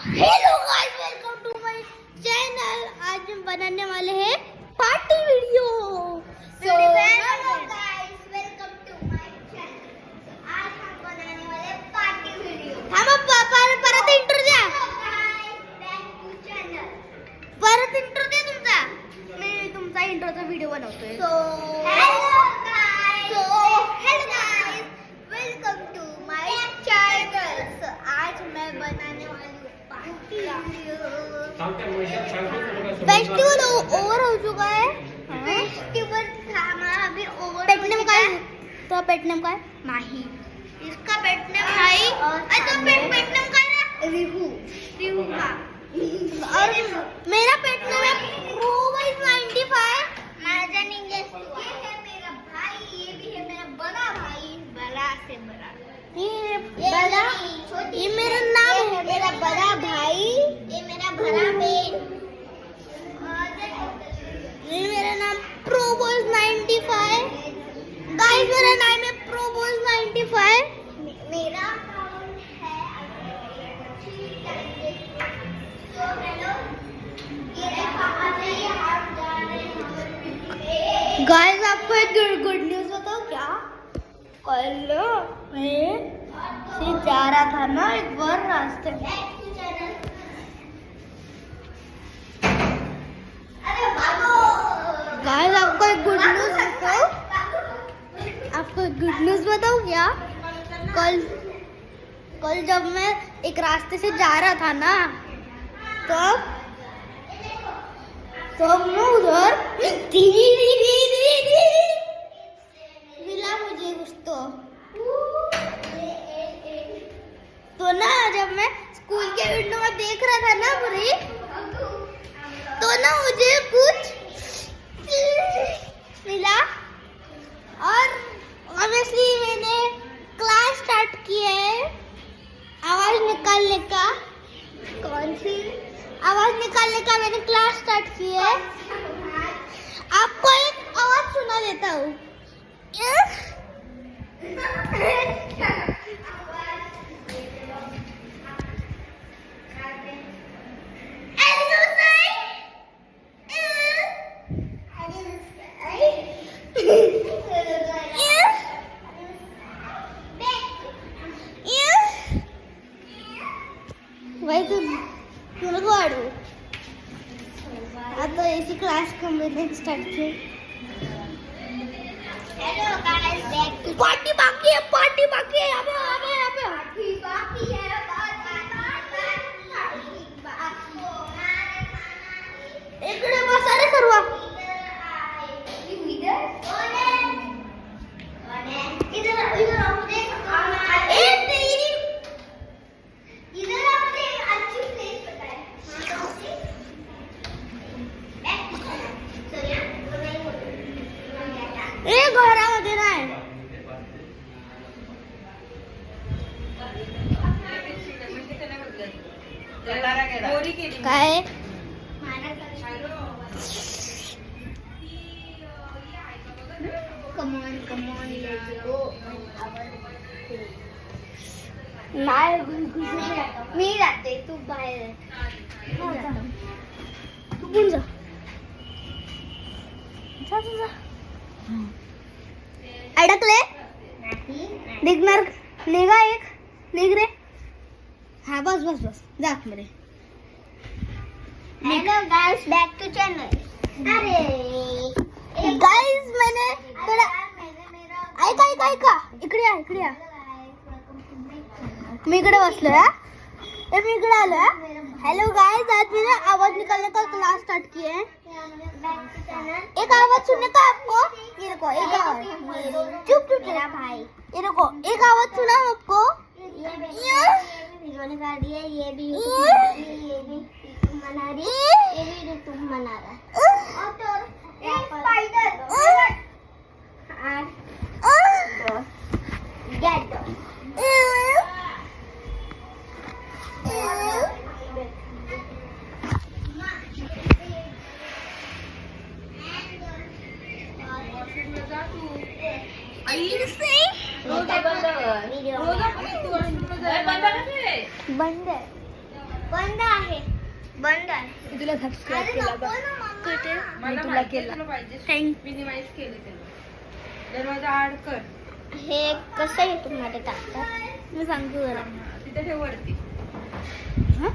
Hello guys, welcome to my channel. आज हम बनाने वाले हैं party video. So hello guys, welcome to my channel. आज हम बनाने वाले पार्टी वीडियो। हम पापा परत इंट्रो द्या। Back to channel. परत इंट्रो द्या तुमचा। मी तुमचा इंट्रोचा व्हिडिओ बनवतोय। So hello guys, welcome to my channel. आज मैं बनाने वाली हूँ पार्टी वीडियो। फेस्टिवल ओवर हो चुका है। फेस्टिवल था हमारा अभी ओवर। पेट नेम का है? तो पेट नेम का है माही। इसका पेट नेम भाई और तो पेट नेम का है रिहू का। और मेरा पेट नेम है प्रोवाइस 95। माझा निंगेस ये है मेरा भाई, ये भी है मेरा बड़ा भाई, बड़ा से बड़ा। ये बड़ा, ये मेरा नाम है, मेरा बड़ा भाई, ये मेरा बड़ा बहन, ये मेरा नाम प्रोबॉयज 95। गाइस मेरा नाम है प्रोबॉयज 95। मेरा अकाउंट है तो हेलो, ये पापा से आप जा रहे हैं। गाइस आपको एक गुड न्यूज़ बताओ क्या? कल मैं से जा रहा था ना एक बार रास्ते में। गाइस आपको एक गुड न्यूज़ बताओ, आपको एक गुड न्यूज़ बताओ क्या? कल जब मैं एक रास्ते से जा रहा था ना, तब मैं उधर मिला मुझे कुछ तो ना, जब मैं स्कूल के विंडो में देख रहा था ना पूरी, तो ना मुझे कुछ मिला। और ऑब्वियसली मैंने क्लास स्टार्ट किया है आवाज निकालने का। कौन सी आवाज निकालने का? मैंने क्लास स्टार्ट की है। आपको एक आवाज सुना देता हूँ। भाई तुम वाढू आता ऐसी क्लास मैंने स्टार्ट की। Hello guys, back to party बाकी है, पार्टी बाकी है। यहाँ पे पार्टी बाकी है। इकडे बस, अरे सर्व घरामध्ये नाही काय कमॉन नाही मी जाते, तू बाहेर तू पण जा जा। अडकले निघणार, निघा एक निघ रे। हाँ बस जा मेरे। Hello guys, back to channel. अरे गाइस मैंने थोड़ा ऐका इकडे या। मी इकडे बसलोय, मी इकडे आलोय। हेलो गाइस, आज मैंने आवाज निकालने का क्लास स्टार्ट किया है। एक आवाज सुनने का आपको? ये देखो एक आवाज। चुप मेरा भाई, ये देखो एक आवाज सुना आपको? ये भी तुम मना रही है, ये भी तुम मना रहा है। और तो स्पाइडर गेट बंद है। बंद आहे. मी तुला सबस्क्राईब केला बघ. कुठे? मी तुला केला. मिनिमाइज केले त्याला. दरवाजा आड कर. हे कसं येतो मध्ये टाकतात मी सांगतो जरा. तिथे ठेव वरती. हं?